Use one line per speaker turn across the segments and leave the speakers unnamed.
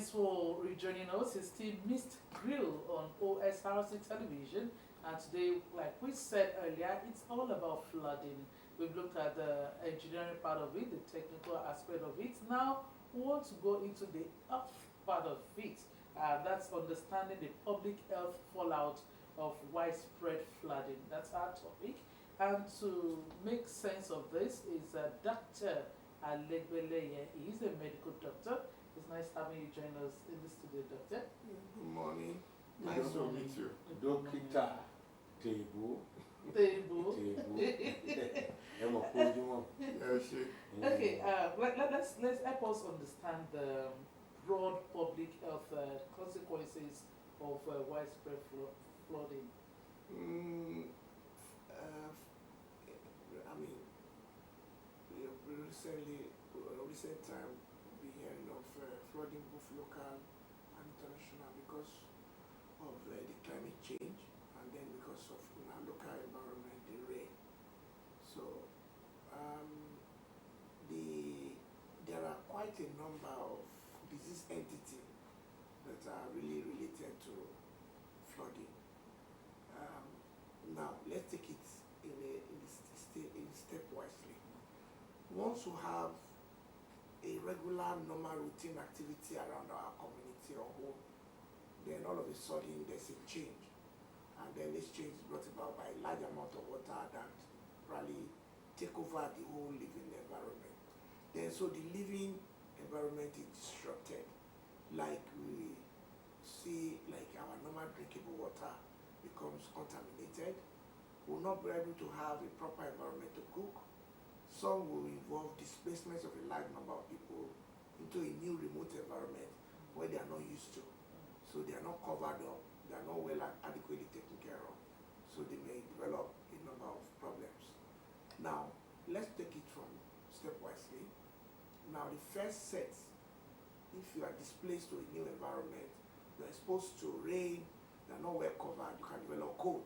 Thanks for rejoining us. It's still Missed Grill on OSRC television. And today, like we said earlier, it's all about flooding. We've looked at the engineering part of it, the technical aspect of it. Now, we want to go into the health part of it. That's understanding the public health fallout of widespread flooding. That's our topic. And to make sense of this is Dr. ALEGBELEYE. He's a medical doctor. It's nice having you join us in the studio, Doctor.
Good morning. Nice to meet you.
Dókítà Tèbó.
Table. Okay, let's help us understand the broad public health consequences of widespread flooding.
I mean, recent time, we've been hearing of flooding both local and international because of the climate change and then because of our local environment, the rain. So there are quite a number of disease entities that are really related to flooding. Now let's take it in stepwisely. Once you have a regular, normal, routine activity around our community or home, then all of a sudden there's a change. And then this change is brought about by a large amount of water that really take over the whole living environment. Then so the living environment is disrupted. Like we see, like our normal drinkable water becomes contaminated. We'll not be able to have a proper environment to cook. Some will involve displacements of a large number of people into a new remote environment where they are not used to. So they are not covered up, they are not well adequately taken care of. So they may develop a number of problems. Now, let's take it from stepwisely. Now, the first set, if you are displaced to a new environment, you are exposed to rain, you are not well covered, you can develop cold,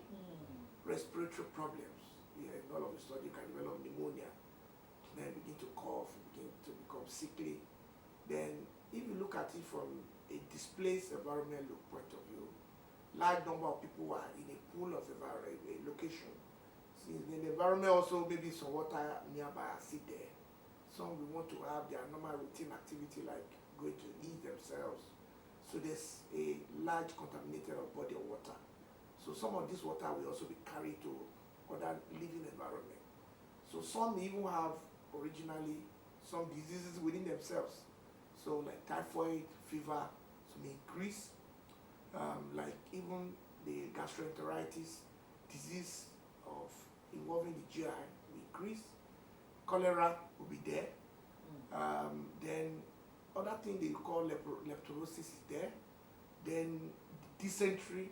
respiratory problems. Yeah, and all of a sudden you can develop pneumonia, then begin to cough, begin to become sickly. Then, if you look at it from a displaced environment point of view, large number of people are in a pool of environment, a location. Since in the environment also maybe some water nearby are sit there. Some will want to have their normal routine activity like going to eat themselves. So there's a large contaminated body of water. So some of this water will also be carried to other living environment. So some even have originally some diseases within themselves. So like typhoid, fever, some increase, like even the gastroenteritis disease of involving the GI will increase. Cholera will be there. Then other thing they call leprosy is there. Then dysentery,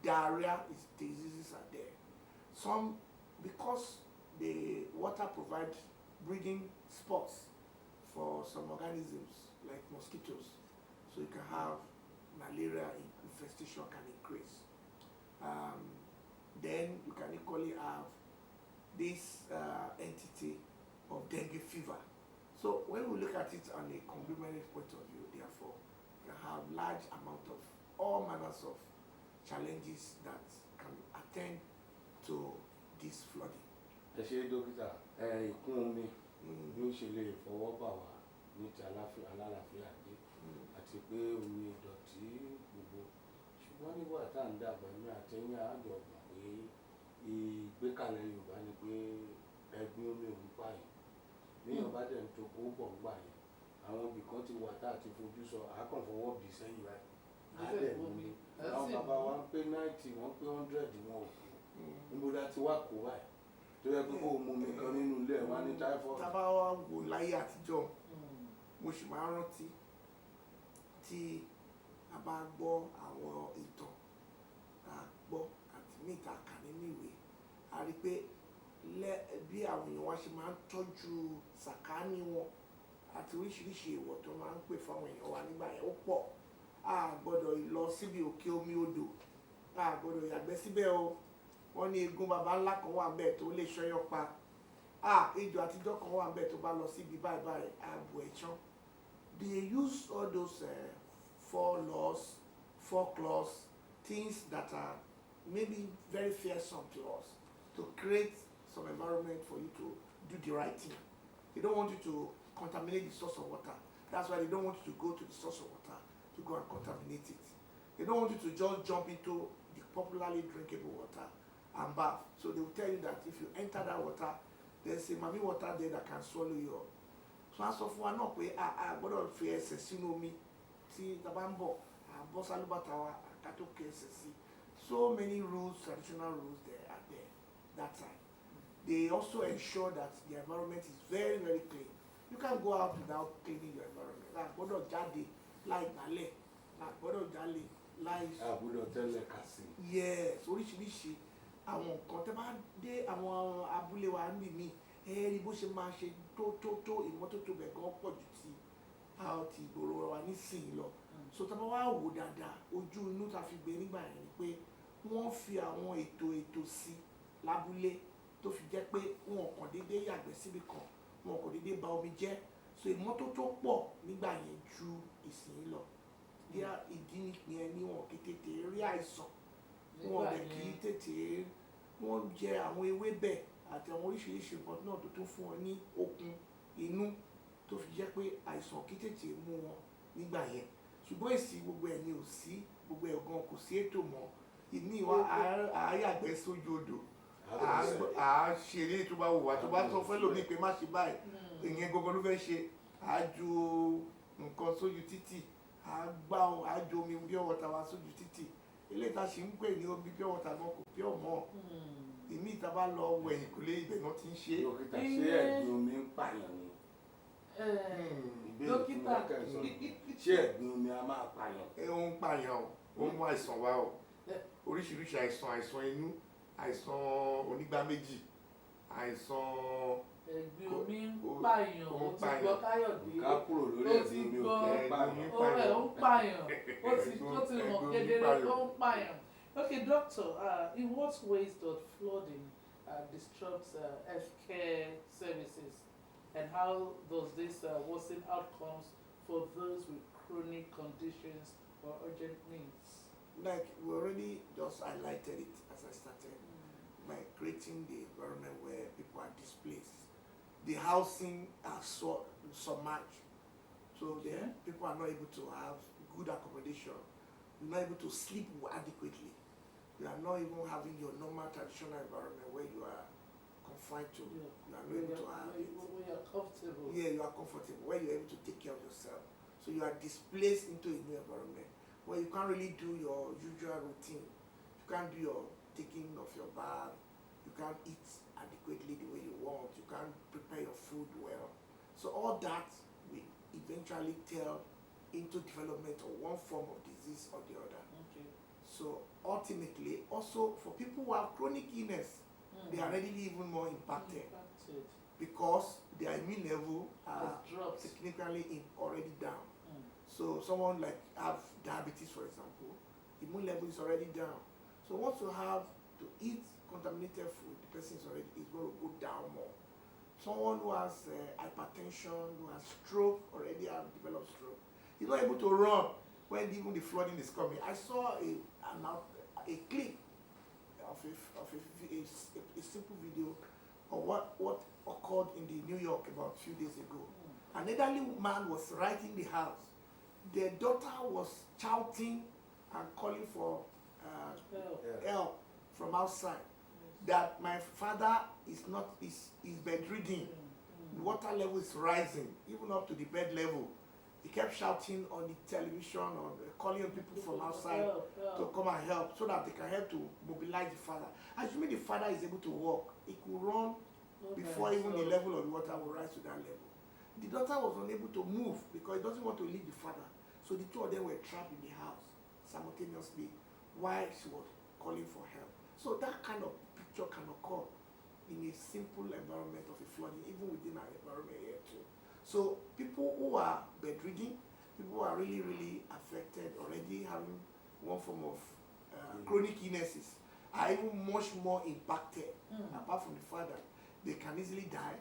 diarrhea, diseases are there. Some, because the water provides breeding spots for some organisms like mosquitoes, so you can have malaria infestation can increase. Then you can equally have this entity of dengue fever. So when we look at it on a conglomerate point of view, therefore, you can have large amount of all manners of challenges that can attend to this flooding.
Ẹ ṣé dókítà, ìkún omi ló ṣe lè fọwọ́ bà wá ní ti alálàáfíà dé àti pé omi ìdọ̀tí gbogbo. Ṣùgbọ́n nígbà tá à ń dàgbà ní àtẹ̀yìn àjọ gbà pé ìgbékalẹ̀ Yorùbá ni pé ẹ̀gbin omi ò ń pààyàn. Níyàn bá dẹ̀ ń to kó bọ̀ ń gbà yẹn. Àwọn ibì kan ti wà tá àti fojú sọ àákànfọwọ́ bì sẹ́yìn báyìí. Á dẹ̀ mú mi. Àwọn bàbá wa ń pé 90, wọ́n pé 100 wọn ò kú. Níbo la ti wá kó báyìí? Tó yẹ pé kó o mú mi kan nínú ilé ẹ̀ wá ní typhoid.
Tá bá wá wò láyé àtijọ́, mo sì máa rántí tí a bá gbọ́ àwọn ìtàn tá a gbọ́ àti ní ìta kà nínú ìwé, a rí pé bí àwọn èèyàn wá ṣe máa ń tọ́jú sàkáání wọn àti oríṣiríṣi èèwọ̀ tó máa ń pè fáwọn èèyàn wa nígbà yẹn ó pọ̀. A gbọ́dọ̀ lọ síbi òkè omi odò, a gbọ́dọ̀ yàgbẹ́ síbẹ̀ o. Wọ́n ní eégún baba ńlá kan wà ńbẹ̀ tó lè ṣọyọ́ pa. Ejò àtijọ́ kan wà ńbẹ̀ tó bá lọ síbi báyìí ààbò ẹ̀ṣán. They use all those 4 laws, 4 clause, things that are maybe very fearsome to us, to create some environment for you to do the right thing. They don't want you to contaminate the source of water. That's why they don't want you to go to the source of water to go and contaminate it. They don't want you to just jump into the popularly drinkable water and bath. So they will tell you that if you enter that water, there's a mami water there that can swallow you up. So as of one up, I gbọ́dọ̀ fi ẹsẹ̀ sínú omi tí taba ń bọ̀, bọ́ sálúbàtà wa ká tó kẹ́ ẹsẹ̀ sí. So many rules, traditional rules there are there that time. They also ensure that the environment is very, very clean. You can't go out without cleaning your environment. Like gbọ́dọ̀ jáde láì gbálẹ̀, like gbọ́dọ̀ jáde láì.
Àbúrò tẹ́lẹ̀ kà sí.
Yes, oríṣiríṣi àwọn nǹkan tẹ́ bá dé àwọn abúlé wa níbí mi, ẹ rí bó ṣe máa ṣe tó ìmọ́tótó bẹ̀ gan pọ̀ jù tí a ti ìgboro wa nísìnyí lọ. So tá bá wá wò dáadáa, ojú inú ta fi gbé nígbà yẹn ni pé wọ́n fi àwọn ètò sí lábúlé tó fi jẹ́ pé wọn kàn déédé yàgbẹ́ síbi kan, wọn kàn déédé bà omi jẹ́. So ìmọ́tótó pọ̀ nígbà yẹn ju ìsìn lọ. Ìdí nìyẹn ni wọn kì í tètè rí àìsàn, wọn dẹ̀ kì í tètè wọ́n jẹ àwọn ewébẹ̀ àti àwọn oríṣiríṣi nǹkan náà tó tún fún wọn ní okun inú tó fi jẹ́ pé àìsàn kì í tètè mú wọn nígbà yẹn. Ṣùgbọ́n èsì gbogbo ẹ̀ ni ò sí, gbogbo ẹ̀ gan kò sí ètò mọ́. Ìmí wa àáyàgbẹ́ sójú odò, àá ṣeré tó bá wù wá, tó bá sọ fẹ́ lómi pé má ṣe báyìí, ìyẹn gangan ló fẹ́ ṣe. Àá ju nǹkan sójú títì, àá ju omi pure water wá sójú títì. Eléyìí tá ṣì ń pè ní omi pure water gan kò pure mọ́. Ìmí ìta bá lọ wẹ̀yìn kò lè ibẹ̀ náà ti ń ṣe.
Dókítà ṣé ẹ̀gbin omi ń pààyàn ni?
Dókítà
ṣé ẹ̀gbin omi a máa pààyàn?
Ó ń pààyàn o, ó ń mú àìsàn wá o. Oríṣiríṣi àìsàn inú, àìsàn onígbá méjì, àìsàn
ẹ̀gbin omi ń pààyàn. Ó ti gbọ́ Káyọ̀dé,
ká kúrò lórí ẹ̀gbin omi ò kẹ́ pààyàn.
ó ń pààyàn, ó ti mọ̀ kedere ó ń pààyàn. Okay, doctor, in what ways does flooding disrupt healthcare services, and how does this worsen outcomes for those with chronic conditions or urgent needs?
Like we already just highlighted it as I started by creating the environment where people are displaced. The housing are so much, so people are not able to have good accommodation. You're not able to sleep adequately. You are not even having your normal traditional environment where you are confined to. You are not able to have it.
Where you are comfortable.
Yeah, you are comfortable, where you're able to take care of yourself. So you are displaced into a new environment where you can't really do your usual routine. You can't do your taking of your bath. You can't eat adequately the way you want. You can't prepare your food well. So all that will eventually tell into development of one form of disease or the other.
Okay.
So ultimately, also for people who have chronic illness, they are readily even more impacted because their immune level are significantly already down. So someone like have diabetes, for example, immune level is already down. So once you have to eat contaminated food, the person is going to go down more. Someone who has hypertension, who has stroke, already have developed stroke, he's not able to run when even the flooding is coming. I saw a clip of a simple video of what occurred in New York about a few days ago. An elderly man was right in the house. Their daughter was shouting and calling for help from outside. That my father is bedridden. The water level is rising, even up to the bed level. He kept shouting on the television or calling on people from outside to come and help so that they can help to mobilize the father. Assuming the father is able to walk, he could run before even the level of the water will rise to that level. The daughter was unable to move because he doesn't want to leave the father. So the two of them were trapped in the house simultaneously while she was calling for help. So that kind of picture can occur in a simple environment of a flooding, even within our environment here too. So people who are bedridden, people who are really, really affected, already having one form of chronic illnesses, are even much more impacted. Apart from the fact that they can easily die,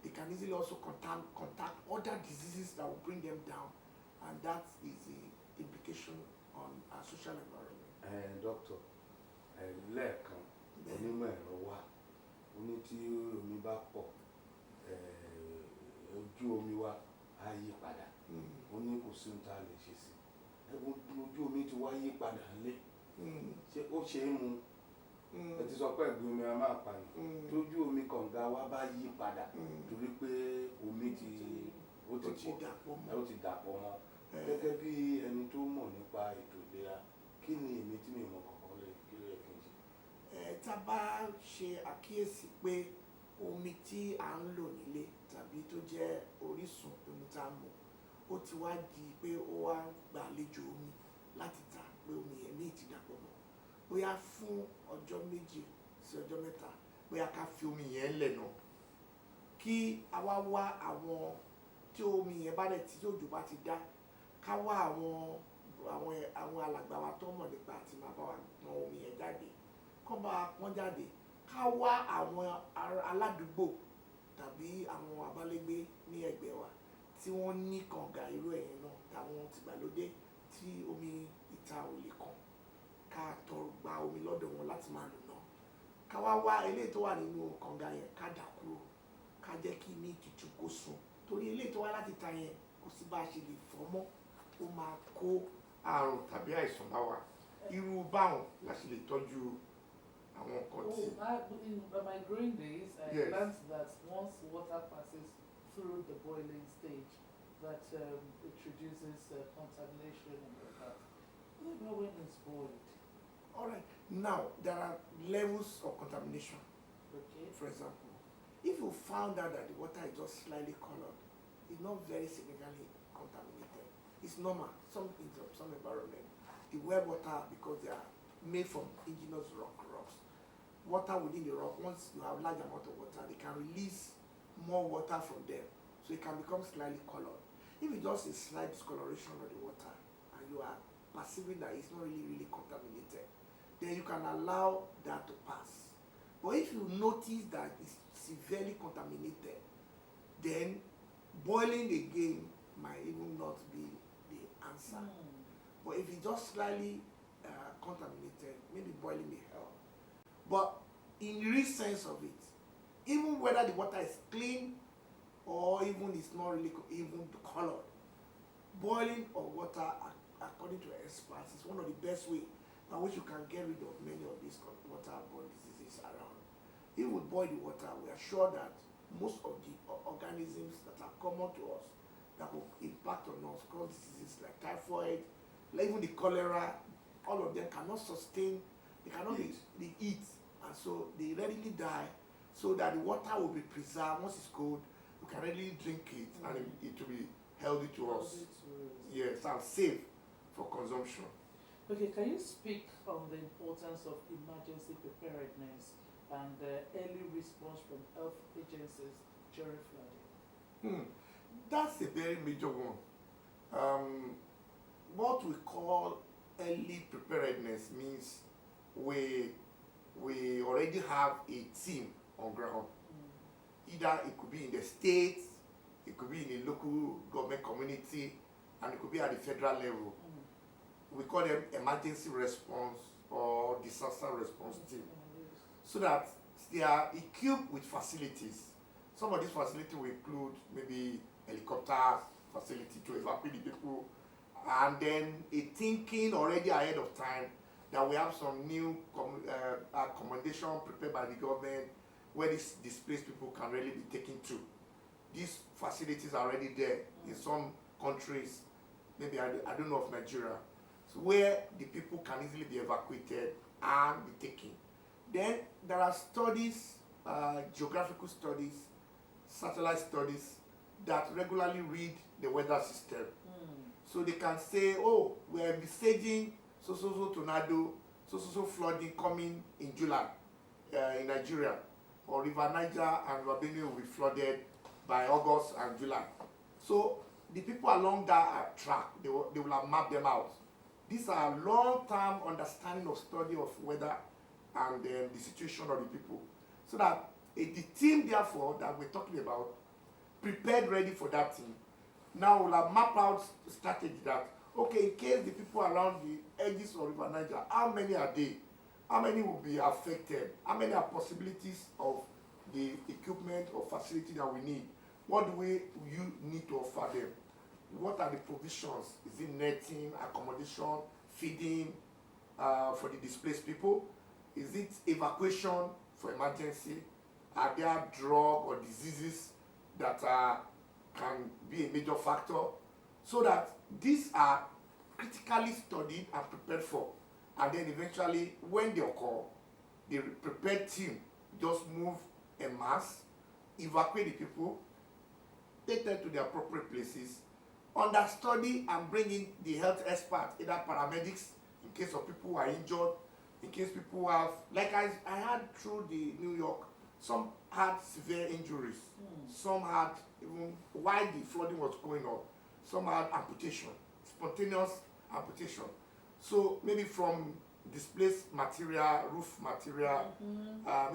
they can easily also contact other diseases that will bring them down, and that is the implication on our social environment?
Doctor, lẹ́ẹ̀kan onímọ̀ ẹ̀rọ wa ó ní tí omi bá pọ̀ ojú omi wa á yí padà ó ní kò sí ohun tá a lè ṣe sí ojú omi ti wá yí padà lé ṣé ó ṣe é mu ẹ ti sọ pé ẹ̀gbin omi a máa pààyàn tójú omi kànga wa bá yí padà torí pé omi ti dàpọ̀ mọ́ gẹ́gẹ́ bí ẹni tó mọ̀ nípa ètò ìlera kí ni èmi tí mi mọ̀ kankan lè kí ló yẹ kí n ṣe.
Tá a bá ṣe àkíyèsí pé omi tí à ń lò nílé tàbí tó jẹ́ orísun omi tá a mọ̀ ó ti wá di pé ó wá gbàlejò omi láti ta pé omi yẹn ní ìtìdàpọ̀ mọ́ bóyá fún ọjọ́ 2 sí ọjọ́ 3 bóyá ká fi omi yẹn lẹ̀ náà kí a wá wá àwọn tí omi yẹn bá dẹ̀ tí òjò bá ti dá ká wá àwọn alàgbà wa tó mọ̀ nípa àti máa bá wa pọn omi yẹn jáde kọ́ bá wa pọn jáde ká wá àwọn aládùúgbò tàbí àwọn abálégbé ní ẹgbẹ́ wa tí wọ́n ní kànga irú ẹ̀yẹn náà táwọn tìgbàlódé tí omi ìta ò lè kàn ká tọrọ gba omi lọ́dọ̀ wọn láti máa lò náà ká wá eléyìí tó wà nínú kànga yẹn ká dà kúrò ká jẹ́ kí ní tútù kó sùn torí eléyìí tó wá láti ta yẹn kò sí bá a ṣe lè fọ́ mọ́ ó máa kó àrùn tàbí àìsàn bá wa irú báwọn la ṣe lè tọ́jú àwọn nǹkan tí.
In my growing days, I learned that once water passes through the boiling stage, that it reduces contamination and all that. What about when it's boiled?
All right. Now there are levels of contamination.
Okay.
For example, if you found out that the water is just slightly colored, it's not very significantly contaminated. It's normal. Some environment, the well water, because they are made from indigenous rocks. Water within the rock, once you have large amount of water, they can release more water from them, so it can become slightly colored. If it's just a slight discoloration of the water, and you are perceiving that it's not really contaminated, then you can allow that to pass. But if you notice that it's severely contaminated, then boiling again might even not be the answer. But if it's just slightly contaminated, maybe boiling may help. But in the real sense of it, even whether the water is clean or even it's not really even colored, boiling of water, according to experts, is one of the best ways by which you can get rid of many of these waterborne diseases around. If we boil the water, we are sure that most of the organisms that are common to us that will impact on us, cause diseases like typhoid, like even the cholera, all of them cannot sustain, they cannot be eat, and so they readily die, so that the water will be preserved. Once it's cold, you can readily drink it, and it will be healthy to us. Yes, and safe for consumption.
Okay, can you speak on the importance of emergency preparedness and early response from health agencies during flooding?
That's a very major one. What we call early preparedness means we already have a team on ground. Either it could be in the state, it could be in a local government community, and it could be at the federal level. We call them emergency response or disaster response team. So that they are equipped with facilities. Some of these facilities will include maybe helicopter facility to evacuate the people, and then a thinking already ahead of time that we have some new accommodation prepared by the government where these displaced people can really be taken to. These facilities are already there in some countries, maybe I don't know of Nigeria, so where the people can easily be evacuated and be taken. Then there are studies, geographical studies, satellite studies that regularly read the weather system. So they can say, oh, we are envisaging so tornado, so flooding coming in July in Nigeria, or River Niger and River Benue will be flooded by August and July. So the people along that track, they will have mapped them out. These are long-term understanding of study of weather and the situation of the people. So that the team, therefore, that we're talking about, prepared ready for that team, now will have mapped out strategy that Okay, in case the people around the edges of River Niger, how many are they? How many will be affected? How many are possibilities of the equipment or facility that we need? What do you need to offer them? What are the provisions? Is it netting, accommodation, feeding for the displaced people? Is it evacuation for emergency? Are there drugs or diseases that can be a major factor? So that these are critically studied and prepared for. And then eventually, when they occur, the prepared team just move en masse, evacuate the people, take them to the appropriate places, understudy and bring in the health experts, either paramedics, in case of people who are injured, in case people have, like I had through the New York, some had severe injuries, some had, even while the flooding was going on, some had amputation, spontaneous amputation. So maybe from displaced material, roof material,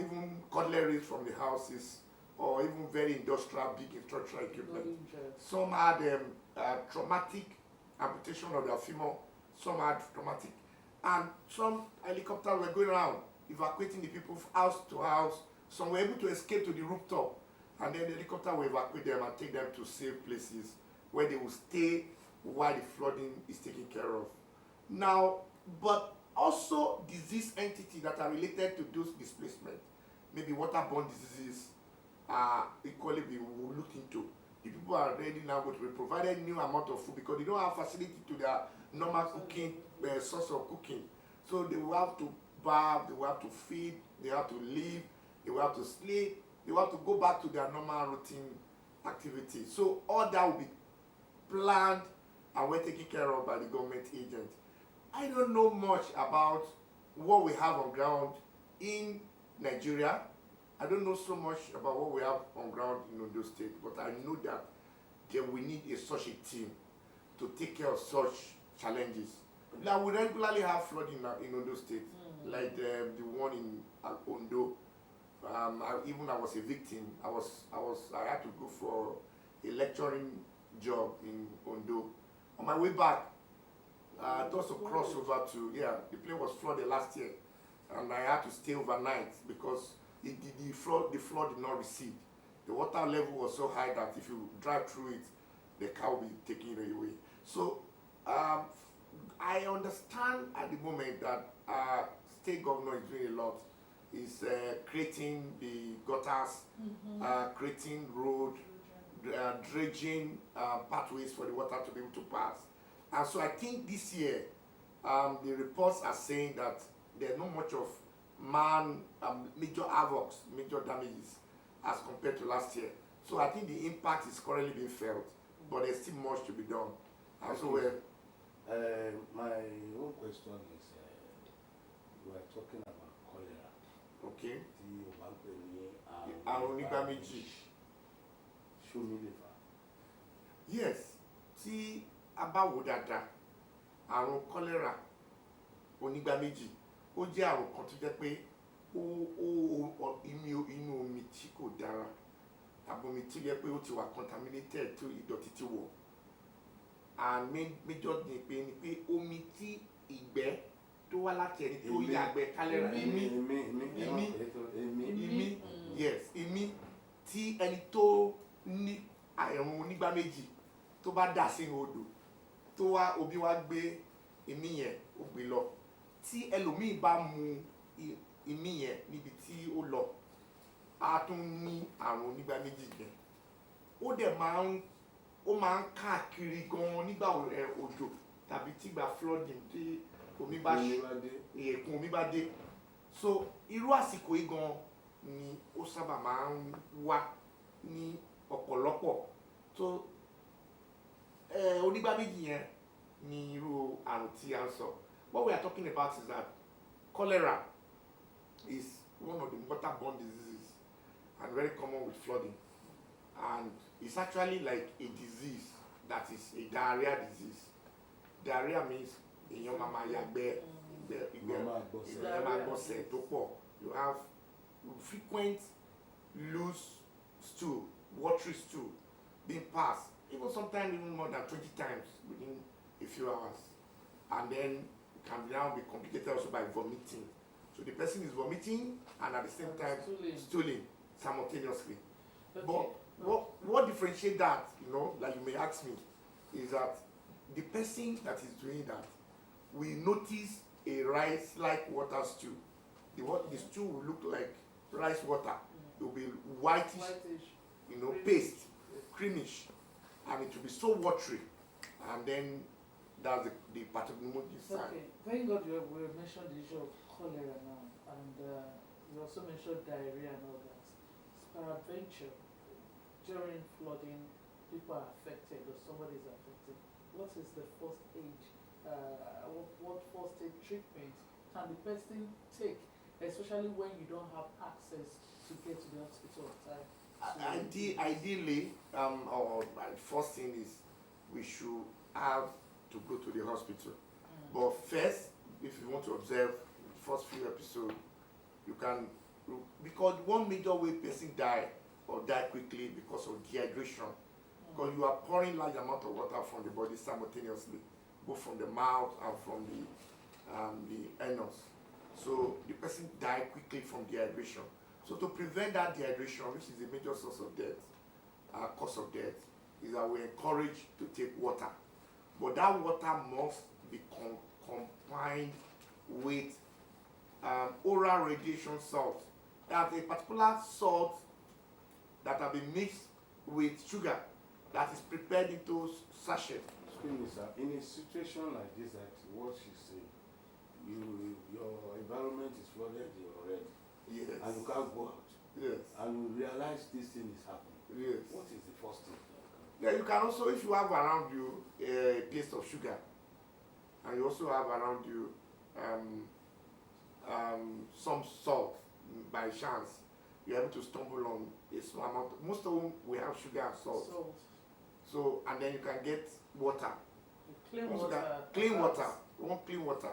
even cutlery from the houses, or even very industrial, big structural equipment. Some had traumatic amputation of their femur, some had traumatic, and some helicopters were going around evacuating the people house to house. Some were able to escape to the rooftop, and then the helicopter will evacuate them and take them to safe places where they will stay while the flooding is taken care of. Now, but also disease entities that are related to those displacement, maybe waterborne diseases, are equally be looked into. The people are ready now going to be provided new amount of food because they don't have facility to their normal cooking source of cooking. So they will have to bath, they will have to feed, they have to live, they will have to sleep, they will have to go back to their normal routine activity. So all that will be planned and we're taken care of by the government agent. I don't know much about what we have on ground in Nigeria. I don't know so much about what we have on ground in Ondo State, but I know that we need such a team to take care of such challenges. Now we regularly have flooding in Ondo State, like the one in Ondo. I was a victim. I had to go for a lecturing job in Ondo. On my way back, just to cross over to, the plane was flooded last year, and I had to stay overnight because the flood did not recede. The water level was so high that if you drive through it, the car will be taking it away. So I understand at the moment that state governor is doing a lot. Is creating the gutters, creating road, dredging pathways for the water to be able to pass. And so I think this year, the reports are saying that there's not much of major havocs, major damages as compared to last year. So I think the impact is currently being felt, but there's still much to be done. And so
my own question is, you are talking about cholera.
Okay.
Tí o bá ń pè ní
àrùn onígbá méjì.
Ṣó mi lè fà?
Yes, tí a bá wò dáadáa, àrùn cholera onígbá méjì, ó jẹ́ àrùn kan tó jẹ́ pé inú omi tí kò dára, àbí omi tí jẹ́ pé ó ti wà contaminated tó ìdọ̀tí ti wọ̀. And major ni pé omi tí ìgbẹ́ tó wá láti ẹni tó yàgbẹ́ cholera ìmí tí ẹni tó ní àrùn onígbá méjì tó bá dà sínú odò tó wá omi wá gbé ìmí yẹn ó gbé lọ, tí ẹlòmíì bá mu ìmí yẹn níbi tí ó lọ á tún ní àrùn onígbá méjì yẹn. Ó dẹ̀ máa ń káàkiri gan nígbà òjò tàbí tígbà flooding tí omi bá èèkùn omi bá dé. So irú àsìkò yìí gan ni ó sábà máa ń wá ní ọ̀pọ̀lọpọ̀. So onígbá méjì yẹn ni irú àrùn tí a ń sọ. What we are talking about is that cholera is one of the waterborne diseases and very common with flooding. And it's actually like a disease that is a diarrhea disease. Diarrhea means èèyàn máa máa yàgbẹ́ ìgbẹ́ tó pọ̀. You have frequent loose stool, watery stool being passed, even sometimes even more than 20 times within a few hours, and then it can now be complicated also by vomiting. So the person is vomiting and at the same time stooling simultaneously.
Okay.
But what differentiates that, you know, like you may ask me, is that the person that is doing that, we notice a rice-like water stew. The stew will look like rice water. It will be whitish, you know, paste, creamish, and it will be so watery. And then that's the pathognomonic sign.
Okay, thank God we mentioned the issue of cholera now, and you also mentioned diarrhea and all that. Peradventure, during flooding, people are affected or somebody is affected. What is the first aid? What first aid treatment can the person take, especially when you don't have access to get to the hospital on time?
Ideally, or first thing is we should have to go to the hospital. But first, if you want to observe the first few episodes, you can, because one major way person die or die quickly because of dehydration, because you are pouring large amount of water from the body simultaneously, both from the mouth and from the anus. So the person die quickly from dehydration. So to prevent that dehydration, which is a major source of death, cause of death, is that we encourage to take water. But that water must be combined with oral radiation salt. There's a particular salt that have been mixed with sugar that is prepared into sachet.
Excuse me, sir. In a situation like this, that what you say, your environment is flooded already.
Yes.
And you can't go out.
Yes.
And you realize this thing is happening.
Yes.
What is the first thing?
Yeah, you can also, if you have around you a taste of sugar, and you also have around you some salt, by chance, you're able to stumble on a small amount. Most of them we have sugar and salt. So, and then you can get water.
Clean water.
Clean water. You want clean water.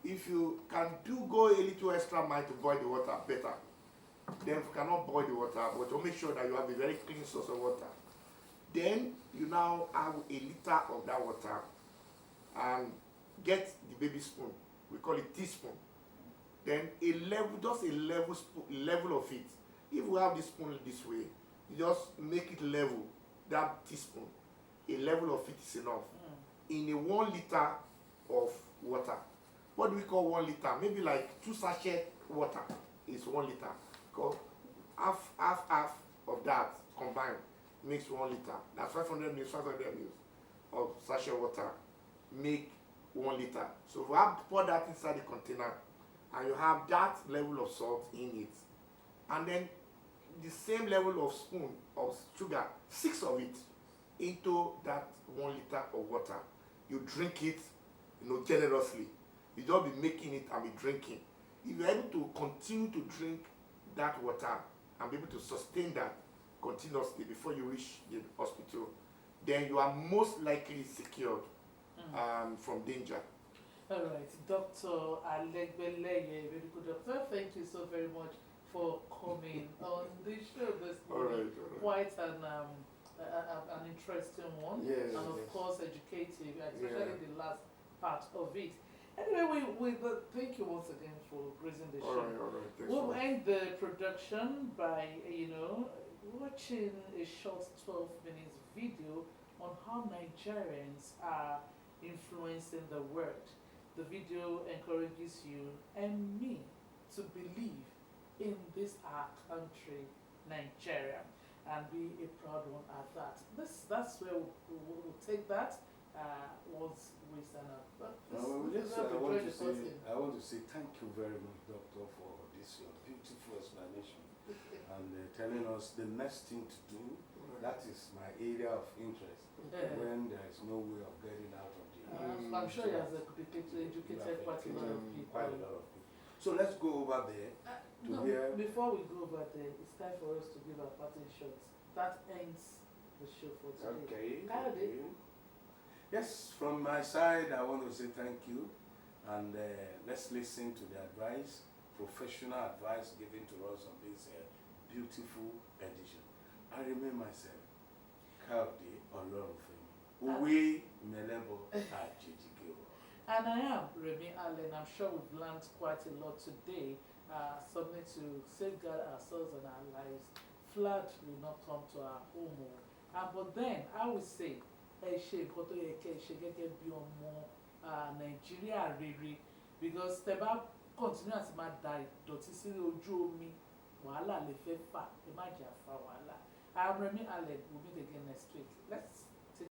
If you can go a little extra mile to boil the water, better. Then if you cannot boil the water, but to make sure that you have a very clean source of water. Then you now have a liter of that water and get the baby spoon. We call it teaspoon. Then just a level of it. If we have this spoon this way, you just make it level. That teaspoon, a level of it is enough. In a 1 liter of water. What do we call 1 liter? Maybe like 2 sachet water is 1 liter. Because half of that combined makes 1 liter. That's 500 ml of sachet water make 1 liter. So if you have to pour that inside the container, and you have that level of salt in it, and then the same level of spoon of sugar, 6 of it, into that 1 liter of water. You drink it, you know, generously. You don't be making it and be drinking. If you're able to continue to drink that water and be able to sustain that continuously before you reach the hospital, then you are most likely secured from danger.
All right, Dr. ALEGBELEYE, very good doctor. Thank you so very much for coming on the show this morning.
All right.
Quite an interesting one,
Yes,
and of
yes.
course educative, especially the last part of it. Anyway, thank you once again for gracing the show.
All right. Thanks
We'll
so much.
end the production by, watching a short 12 minutes video on how Nigerians are influencing the world. The video encourages you and me to believe in this our country, Nigeria, and be a proud one at that. That's where we'll take that once we stand up. But
I want to say thank you very much, Doctor, for this your beautiful explanation and telling us the next thing to do. That is my area of interest. When there is no way of getting out of the
I'm sure he has educated quite a lot of people.
So let's go over there to hear.
Before we go over there, it's time for us to give our parting shots. That ends the show for today.
Okay. Yes, from my side, I want to say thank you, and let's listen to the advice, professional advice given to us on this beautiful edition. I remain myself, Kayode Olorunfemi. òwe mẹlẹ́bọ àjèjìgé o.
And I am Remy Allen. I'm sure we've learned quite a lot today. Something to safeguard ourselves and our lives. Flood will not come to our home. But then I would say, ẹ ṣe nǹkan tó yẹ kẹ́ ẹ ṣe gẹ́gẹ́ bí ọmọ Nàìjíríà rere, because tẹ́ bá continue àti máa da ìdọ̀tí sí ojú omi, wàhálà lè fẹ́ fà, ẹ má jẹ́ àfa wàhálà. I'm Remy Allen. We'll meet again next week. Let's